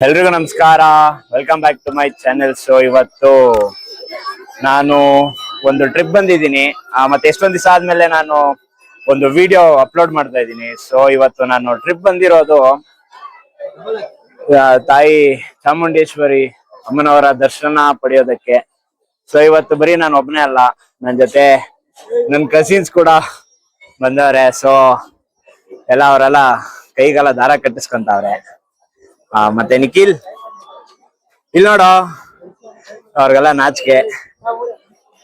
ಎಲ್ರಿಗೂ ನಮಸ್ಕಾರ, welcome back to my channel. So ಇವತ್ತು ನಾನು ಒಂದು ಟ್ರಿಪ್ ಬಂದಿದ್ದೀನಿ. ಮತ್ತೆ ಎಷ್ಟೊಂದು ದಿವಸ ಆದ್ಮೇಲೆ ನಾನು ಒಂದು ವಿಡಿಯೋ ಅಪ್ಲೋಡ್ ಮಾಡ್ತಾ ಇದ್ದೀನಿ. ಸೊ ಇವತ್ತು ನಾನು ಟ್ರಿಪ್ ಬಂದಿರೋದು ತಾಯಿ ಚಾಮುಂಡೇಶ್ವರಿ ಅಮ್ಮನವರ ದರ್ಶನ ಪಡೆಯೋದಕ್ಕೆ. ಸೊ ಇವತ್ತು ಬರೀ ನಾನು ಒಬ್ಬನೇ ಅಲ್ಲ, ನನ್ನ ಜೊತೆ ನನ್ನ ಕಸಿನ್ಸ್ ಕೂಡ ಬಂದವ್ರೆ. ಸೊ ಅವರೆಲ್ಲ ಕೈಗೆಲ್ಲ ದಾರ ಕಟ್ಟಿಸ್ಕೊಂತವ್ರೆ. ಮತ್ತೆ ನಿಖಿಲ್ ಇಲ್ಲಿ ನೋಡು, ಅವ್ರಿಗೆಲ್ಲ ನಾಚಿಕೆ.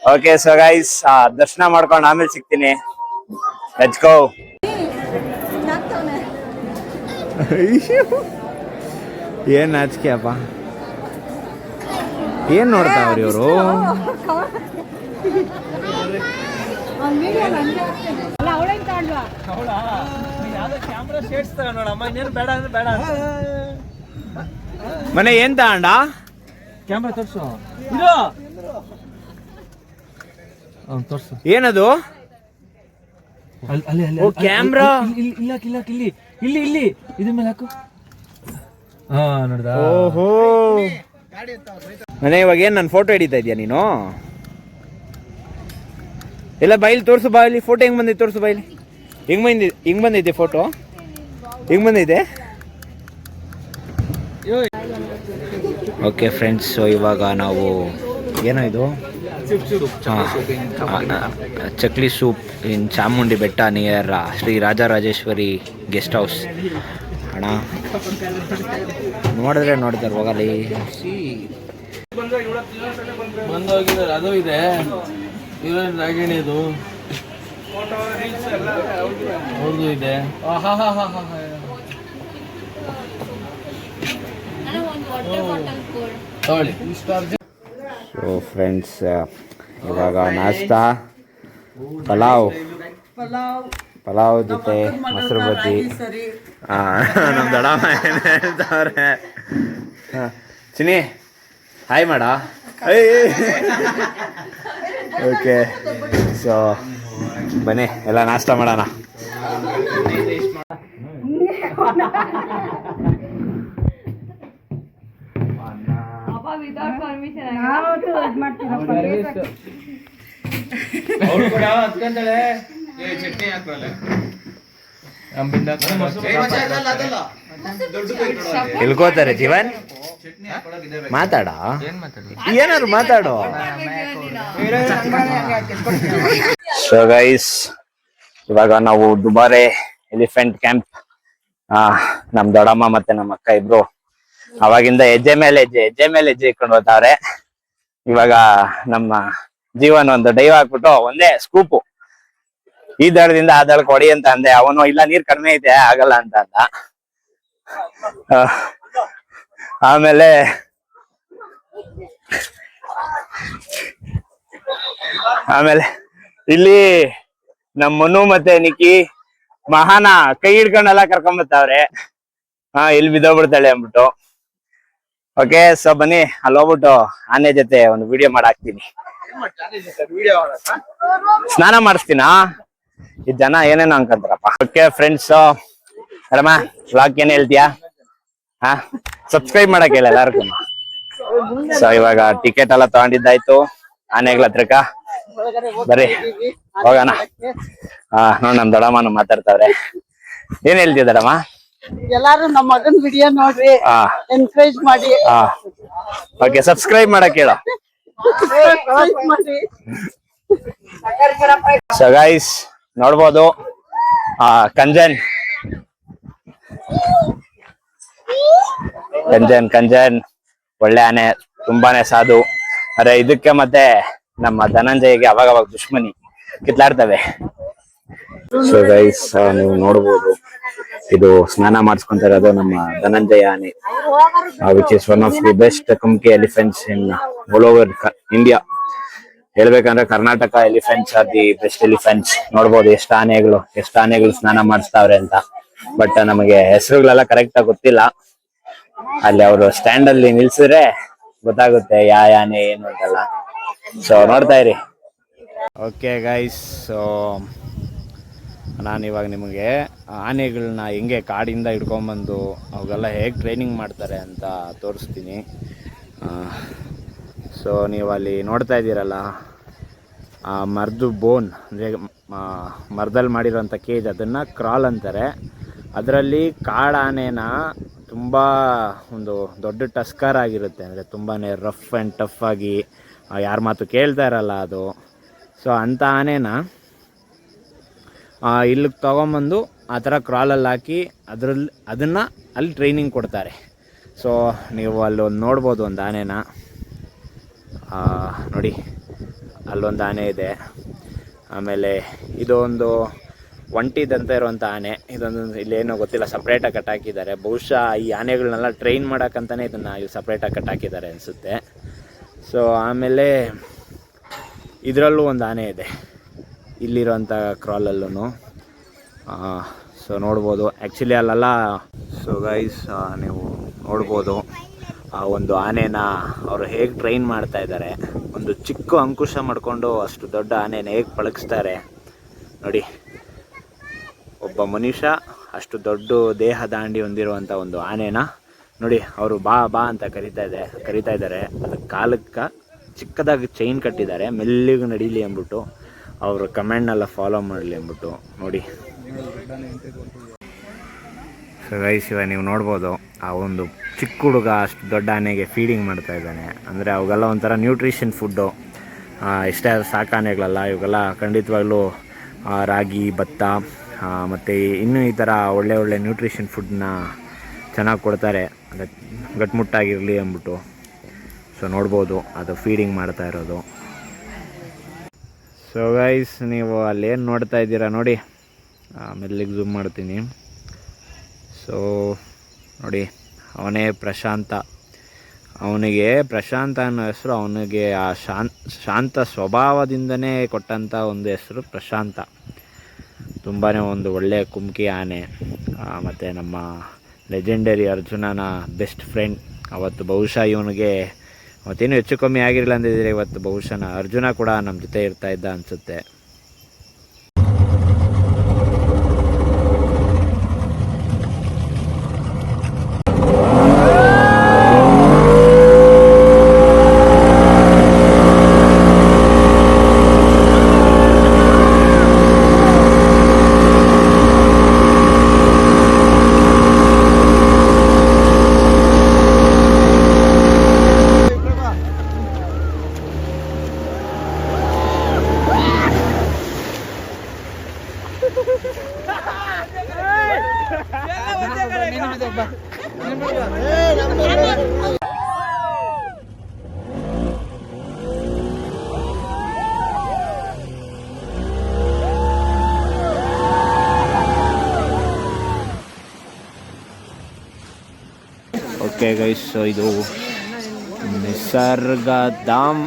ಓಕೆ, ಸೊ ಗೈಸ್ ದರ್ಶನ ಮಾಡ್ಕೊಂಡು ಆಮೇಲೆ ಸಿಗ್ತೀನಿ. Let's go. ಏನ್ ನಾಚಿಕೆ ಅಪ್ಪ, ಏನ್ ನೋಡ್ತಾವ್ರಿ ಇವರು? ಮನೆ ಏನ್ ತಗೊಂಡ? ಕ್ಯಾಮ್ರಾ ತೋರ್ಸು. ಏನದು? ಕ್ಯಾಮ್ರಾ ಇಲ್ಲಿ ಇದ್ರ ಮೇಲೆ ಹಾಕು. ಓಹೋ ಮನೆ, ಇವಾಗ ಏನ್ ನನ್ ಫೋಟೋ ಹಿಡಿತಾ ಇದೀಯ ನೀನು? ಎಲ್ಲ ಬೈಲಿ ತೋರ್ಸು, ಬಾಯಲ್ಲಿ ಫೋಟೋ ಹೆಂಗ್ ಬಂದಿದೆ ತೋರ್ಸು, ಬಾಯಲ್ಲಿ ಹಿಂಗ್ ಬಂದಿದೆ ಫೋಟೋ, ಹಿಂಗ್ ಬಂದಿದೆ. ಓಕೆ ಫ್ರೆಂಡ್ಸ್, ಸೊ ಇವಾಗ ನಾವು ಏನೋ ಇದು ಚಕ್ಲಿ ಸೂಪ್ ಇನ್ ಚಾಮುಂಡಿ ಬೆಟ್ಟ near Shri Rajarajeshwari guest house. ಅಣ್ಣ ನೋಡಿದ್ರೆ ಹೋಗಲಿ. ಬಂದೋಗಿದ್ದಾರೆ, ಅದು ಇದೆ ರಾಗಿಣಿದು, ಅವ್ರದ್ದು ಇದೆ. ಸೊ ಫ್ರೆಂಡ್ಸ್, ಇವಾಗ ನಾಷ್ಟಾ ಪಲಾವ್ ಜೊತೆ ಮೊಸರು ಬಜ್ಜಿ. ನಮ್ ದೊಡ್ಡಮ್ಮ ಏನ್ ಹೇಳ್ತಾವ್ರೆ? ಚಿನಿ ಹಾಯ್ ಮಾಡ. ಓಕೆ, ಸೊ ಬನ್ನಿ ಎಲ್ಲ ನಾಷ್ಟ ಮಾಡೋಣ. ಇಲ್ಕೋತಾರೆ ಜೀವನ್, ಮಾತಾಡ, ಏನಾದ್ರು ಮಾತಾಡು. ಸೊ ಗೈಸ್, ಇವಾಗ ನಾವು ದುಬಾರೆ ಎಲಿಫೆಂಟ್ ಕ್ಯಾಂಪ್, ನಮ್ ದೊಡ್ಡಮ್ಮ ಮತ್ತೆ ನಮ್ಮ ಅಕ್ಕ ಇಬ್ರು ಅವಾಗಿಂದ ಹೆಜ್ಜೆ ಮೇಲೆ ಹೆಜ್ಜೆ ಇಟ್ಕೊಂಡು ಹೋಗ್ತಾವ್ರೆ. ಇವಾಗ ನಮ್ಮ ಜೀವನ್ ಒಂದು ಡೈವ್ ಹಾಕ್ಬಿಟ್ಟು ಒಂದೇ ಸ್ಕೂಪು, ಈ ದಳದಿಂದ ಆ ದಳಕ್ಕೆ ಹೊಡಿ ಅಂತ ಅಂದೆ. ಅವನು ಇಲ್ಲ ನೀರ್ ಕಡಿಮೆ ಐತೆ ಆಗಲ್ಲ ಅಂತ ಅಂದ. ಆಮೇಲೆ ಇಲ್ಲಿ ನಮ್ಮ ಮನು ಮತ್ತೆ ನಿಕ್ಕಿ ಮಹಾನ ಕೈ ಹಿಡ್ಕೊಂಡೆಲ್ಲ ಕರ್ಕೊಂಬರ್ತಾವ್ರೆ. ಇಲ್ಲಿ ಬಿದ್ದೋಗ್ಬಿಡ್ತಾಳೆ ಅಂದ್ಬಿಟ್ಟು. ಓಕೆ, ಸೊ ಬನ್ನಿ ಅಲ್ಲಿ ಹೋಗ್ಬಿಟ್ಟು ಆನೆ ಜೊತೆ ಒಂದು ವಿಡಿಯೋ ಮಾಡಾಕ್ತೀನಿ. ಸ್ನಾನ ಮಾಡಿಸ್ತೀನಾ? ಈ ಜನ ಏನೇನೋ ಅನ್ಕಂತಾರಪ್ಪ. ಓಕೆ ಫ್ರೆಂಡ್ಸ್, ರಮ ವ್ಲಾಗ್ ಏನ್ ಹೇಳ್ತೀಯಾ? ಸಬ್ಸ್ಕ್ರೈಬ್ ಮಾಡಕ್ ಹೇಳ ಎಲ್ಲಾರ್ಗು. ಸೊ ಇವಾಗ ಟಿಕೆಟ್ ಎಲ್ಲ ತಗೊಂಡಿದ್ದಾಯ್ತು ಆನೆಗಳ ಹತ್ರಕ್ಕ. ಬರ್ರಿ ಹೋಗೋಣ. ನೋಡ್ ನಮ್ ದೊಡ್ಡಮ್ಮನು ಮಾತಾಡ್ತಾವ್ರೆ. ಏನ್ ಹೇಳ್ತೀಯ ದೊಡ್ಡಮ್ಮ? ಎಲ್ಲಾರು ನಮ್ಮ ಮಗನ್ ವಿಡಿಯೋ ನೋಡ್ರಿ, ಎನ್ಕರೇಜ್ ಮಾಡಿ. ಓಕೆ, ಸಬ್ಸ್ಕ್ರೈಬ್ ಮಾಡಕ್ ಹೇಳ. ಸೊ ಗೈಸ್ ನೋಡ್ಬೋದು, ಕಂಜನ್ ಒಳ್ಳೆ ಆನೆ, ತುಂಬಾನೇ ಸಾಧು. ಅರೆ ಇದಕ್ಕೆ ಮತ್ತೆ ನಮ್ಮ ಧನಂಜಯಗೆ ಅವಾಗ ದುಶ್ಮನಿ, ಕಿತ್ಲಾಡ್ತವೆ. ಸೊ ಗೈಸ್ ನೀವು ನೋಡ್ಬೋದು, ಇದು ಸ್ನಾನ ಮಾಡಿಸ್ಕೊಂತ ಇರೋದು ನಮ್ಮ ಧನಂಜಯ ಆನೆ, which is one of the best kumki elephants in all over India. ಹೇಳ್ಬೇಕಂದ್ರೆ Karnataka elephants are the best elephants. ನೋಡ್ಬೋದು ಎಷ್ಟು ಆನೆಗಳು ಸ್ನಾನ ಮಾಡಿಸ್ತಾವ್ರೆ ಅಂತ. ಬಟ್ ನಮಗೆ ಹೆಸರುಗಳೆಲ್ಲ ಕರೆಕ್ಟ್ ಆಗಿ ಗೊತ್ತಿಲ್ಲ. ಅಲ್ಲಿ ಅವರು ಸ್ಟ್ಯಾಂಡ್ ಅಲ್ಲಿ ನಿಲ್ಸಿದ್ರೆ ಗೊತ್ತಾಗುತ್ತೆ ಯಾವ ಆನೆ ಏನು ಅಂತೆಲ್ಲ. ಸೊ ನೋಡ್ತಾ ಇರಿ. ಓಕೆ ಗೈಸ್, ಸೊ ನಾನು ಇವಾಗ ನಿಮಗೆ ಆನೆಗಳನ್ನ ಹೆಂಗೆ ಕಾಡಿಂದ ಹಿಡ್ಕೊಂಬಂದು ಅವೆಲ್ಲ ಹೇಗೆ ಟ್ರೈನಿಂಗ್ ಮಾಡ್ತಾರೆ ಅಂತ ತೋರಿಸ್ತೀನಿ. ಸೊ ನೀವು ಅಲ್ಲಿ ನೋಡ್ತಾ ಇದ್ದೀರಲ್ಲ, ಆ ಮರದ್ದು ಬೋನ್ ಅಂದರೆ ಮರದಲ್ಲಿ ಮಾಡಿರೋಂಥ ಕೇಜ್, ಅದನ್ನು ಕ್ರಾಲ್ ಅಂತಾರೆ. ಅದರಲ್ಲಿ ಕಾಡಾನೆನ ತುಂಬ ಒಂದು ದೊಡ್ಡ ಟಸ್ಕರ್ ಆಗಿರುತ್ತೆ, ಅಂದರೆ ತುಂಬಾ ರಫ್ ಆ್ಯಂಡ್ ಟಫ್ ಆಗಿ ಯಾರ ಮಾತು ಕೇಳ್ತಾ ಇರಲ್ಲ ಅದು. ಸೊ ಅಂಥ ಆನೆನ ಇಲ್ಲಿಗೆ ತೊಗೊಂಬಂದು ಆ ಥರ ಕ್ರಾಲಲ್ಲಿ ಹಾಕಿ ಅದನ್ನು ಅಲ್ಲಿ ಟ್ರೈನಿಂಗ್ ಕೊಡ್ತಾರೆ. ಸೊ ನೀವು ಅಲ್ಲೊಂದು ನೋಡ್ಬೋದು ಒಂದು ಆನೆನ, ನೋಡಿ ಅಲ್ಲೊಂದು ಆನೆ ಇದೆ. ಆಮೇಲೆ ಇದೊಂದು ಒಂಟಿದಂತ ಇರುವಂಥ ಆನೆ, ಇದೊಂದು ಇಲ್ಲೇನೋ ಗೊತ್ತಿಲ್ಲ ಸಪ್ರೇಟಾಗಿ ಕಟ್ಟಾಕಿದ್ದಾರೆ. ಬಹುಶಃ ಈ ಆನೆಗಳನ್ನೆಲ್ಲ ಟ್ರೈನ್ ಮಾಡೋಕ್ಕಂತಲೇ ಇದನ್ನು ಸಪ್ರೇಟಾಗಿ ಕಟ್ಟಾಕಿದ್ದಾರೆ ಅನಿಸುತ್ತೆ. ಸೊ ಆಮೇಲೆ ಇದರಲ್ಲೂ ಒಂದು ಆನೆ ಇದೆ ಇಲ್ಲಿರೋಂಥ ಕ್ರಾಲಲ್ಲೂ. ಸೊ ನೋಡ್ಬೋದು ಆ್ಯಕ್ಚುಲಿ ಅಲ್ಲೆಲ್ಲ. ಸೊ ಗೈಸ್ ನೀವು ನೋಡ್ಬೋದು ಆ ಒಂದು ಆನೆನ ಅವರು ಹೇಗೆ ಟ್ರೈನ್ ಮಾಡ್ತಾ ಇದ್ದಾರೆ. ಒಂದು ಚಿಕ್ಕ ಅಂಕುಶ ಮಾಡಿಕೊಂಡು ಅಷ್ಟು ದೊಡ್ಡ ಆನೆನ ಹೇಗೆ ಪಳಗಿಸ್ತಾರೆ ನೋಡಿ. ಒಬ್ಬ ಮನುಷ್ಯ ಅಷ್ಟು ದೊಡ್ಡ ದೇಹ ದಾಂಡಿ ಹೊಂದಿರುವಂಥ ಒಂದು ಆನೆನ ನೋಡಿ ಅವರು ಬಾ ಬಾ ಅಂತ ಕರಿತಾ ಇದ್ದಾರೆ. ಅದಕ್ಕೆ ಕಾಲಕ್ಕೆ ಚಿಕ್ಕದಾಗಿ ಚೈನ್ ಕಟ್ಟಿದ್ದಾರೆ, ಮೆಲ್ಲಿಗೆ ನಡೀಲಿ ಅಂದ್ಬಿಟ್ಟು, ಅವ್ರ ಕಮೆಂಡ್ನೆಲ್ಲ ಫಾಲೋ ಮಾಡಲಿ ಅಂದ್ಬಿಟ್ಟು ನೋಡಿ. ಸೊ ಗೈಸ್ ಇವಾಗ ನೀವು ನೋಡ್ಬೋದು ಆ ಒಂದು ಚಿಕ್ಕ ಹುಡುಗ ಅಷ್ಟು ದೊಡ್ಡ ಆನೆಗೆ ಫೀಡಿಂಗ್ ಮಾಡ್ತಾ ಇದ್ದಾನೆ. ಅಂದರೆ ಅವೆಲ್ಲ ಒಂಥರ ನ್ಯೂಟ್ರಿಷನ್ ಫುಡ್ಡು. ಎಷ್ಟೇ ಸಾಕಾನೆಗಳಲ್ಲ, ಇವೆಲ್ಲ ಖಂಡಿತವಾಗ್ಲೂ ರಾಗಿ, ಭತ್ತ ಮತ್ತು ಇನ್ನೂ ಈ ಥರ ಒಳ್ಳೆ ನ್ಯೂಟ್ರಿಷನ್ ಫುಡ್ನ ಚೆನ್ನಾಗಿ ಕೊಡ್ತಾರೆ, ಅಂದರೆ ಗಟ್ಮುಟ್ಟಾಗಿರಲಿ ಅಂದ್ಬಿಟ್ಟು. ಸೊ ನೋಡ್ಬೋದು ಅದು ಫೀಡಿಂಗ್ ಮಾಡ್ತಾ ಇರೋದು. ಸೊ ಗೈಸ್ ನೀವು ಅಲ್ಲೇನು ನೋಡ್ತಾ ಇದ್ದೀರಾ ನೋಡಿ, ಮೆಲ್ಲಿಗೆ ಝೂಮ್ ಮಾಡ್ತೀನಿ. ಸೊ ನೋಡಿ ಅವನೇ ಪ್ರಶಾಂತ. ಅವನಿಗೆ ಪ್ರಶಾಂತ ಅನ್ನೋ ಹೆಸರು, ಅವನಿಗೆ ಆ ಶಾಂತ ಸ್ವಭಾವದಿಂದನೇ ಕೊಟ್ಟಂಥ ಒಂದು ಹೆಸರು ಪ್ರಶಾಂತ. ತುಂಬಾ ಒಂದು ಒಳ್ಳೆಯ ಕುಮ್ಕಿ ಆನೆ. ಮತ್ತು ನಮ್ಮ ಲೆಜೆಂಡರಿ ಅರ್ಜುನನ ಬೆಸ್ಟ್ ಫ್ರೆಂಡ್. ಅವತ್ತು ಬಹುಶಃ ಇವನಿಗೆ ಅವತ್ತೇನು ಹೆಚ್ಚು ಕಮ್ಮಿ ಆಗಿರಲಿಲ್ಲ ಅಂದಿದ್ರೆ ಇವತ್ತು ಬಹುಶಃ ಅರ್ಜುನ ಕೂಡ ನಮ್ಮ ಜೊತೆ ಇರ್ತಾ ಇದ್ದ ಅನಿಸುತ್ತೆ. ಓಕೆ ಗೈಸ್, ಸೊ ಇದು ನಿಸರ್ಗಧಾಮ್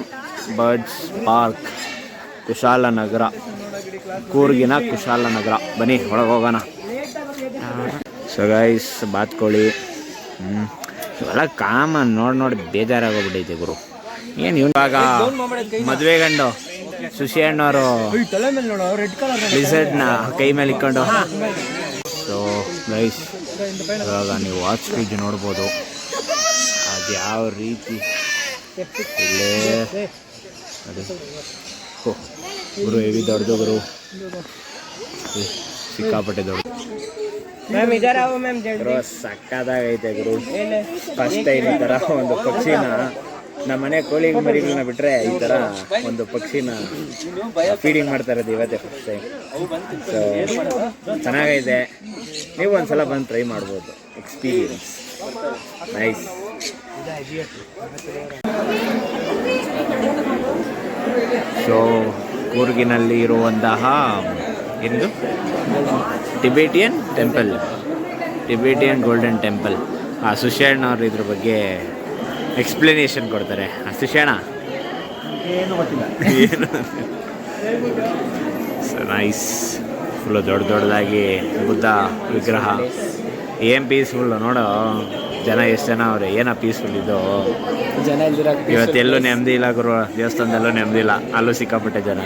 ಬರ್ಡ್ಸ್ ಪಾರ್ಕ್, ಕುಶಾಲನಗರ, ಕೂರ್ಗಿನ ಕುಶಾಲನಗರ. ಬನ್ನಿ ಒಳಗೆ ಹೋಗೋಣ. ಸೊ ಗೈಸ್ ಬಾತ್ಕೋಳಿ ಇವೆಲ್ಲ ಕಾಮನ್ ನೋಡಿ ಬೇಜಾರಾಗೋಗ್ಬಿಟ್ಟೈತೆ ಗುರು. ಏನು ಇವಾಗ ಮದುವೆ ಗಂಡು ಸುಶಿ ಅಣ್ಣವರು ಲಿಸರ್ಡ್ನ ಕೈ ಮೇಲೆ ಇಟ್ಕೊಂಡು. ಸೊ ಗೈಸ್ ಇವಾಗ ನೀವು ವಾಚ್ ಸ್ಪೀಡ್ ನೋಡ್ಬೋದು ಅದು ಯಾವ ರೀತಿ ಇಲ್ಲೇ ಅದು ಗುರು ಹೆವಿ ದೊಡ್ಡದು ಗುರು, ಸಿಕ್ಕಾಪಟ್ಟೆ ದೊಡ್ಡ ಗುರು, ಸಕ್ಕದಾಗೈತೆ ಗುರು. ಫಸ್ಟ್ ಟೈಮ್ ಈ ಥರ ಒಂದು ಪಕ್ಷಿನ ನಮ್ಮ ಮನೆ ಕೋಳಿ ಮರಿಗಳನ್ನ ಬಿಟ್ಟರೆ ಈ ಥರ ಒಂದು ಪಕ್ಷಿನ ಫೀಡಿಂಗ್ ಮಾಡ್ತಾ ಇರೋದು ಇವತ್ತೇ ಫಸ್ಟ್ ಟೈಮ್. ಸೊ ಚೆನ್ನಾಗೈತೆ, ನೀವು ಒಂದ್ಸಲ ಬಂದು ಟ್ರೈ ಮಾಡ್ಬೋದು. Experience nice. ಸೊ ಕೂರ್ಗಿನಲ್ಲಿ ಇರುವಂತಹ ಎಂದು Tibetan temple, Tibetan golden temple. Sushen ಅವರು ಇದ್ರ ಬಗ್ಗೆ ಎಕ್ಸ್ಪ್ಲನೇಷನ್ ಕೊಡ್ತಾರೆ. ಸುಶೇಣ ಏನು ಗೊತ್ತಿಲ್ಲ ಏನು. ಸೊ ನೈಸ್, ಫುಲ್ಲು ದೊಡ್ಡದಾಗಿ ಬುದ್ಧ ವಿಗ್ರಹ. ಏನು ಪೀಸ್ಫುಲ್ಲು ನೋಡೋ, ಜನ ಎಷ್ಟು ಜನ ಅವ್ರೆ, ಏನೋ ಪೀಸ್ಫುಲ್ ಇದು. ಜನ ಇವತ್ತೆಲ್ಲೂ ನೆಮ್ಮದಿ ಇಲ್ಲ ಗುರು, ದೇವಸ್ಥಾನದಲ್ಲೂ ನೆಮ್ಮದಿ ಇಲ್ಲ, ಅಲ್ಲೂ ಸಿಕ್ಕಾಪಟ್ಟೆ ಜನ.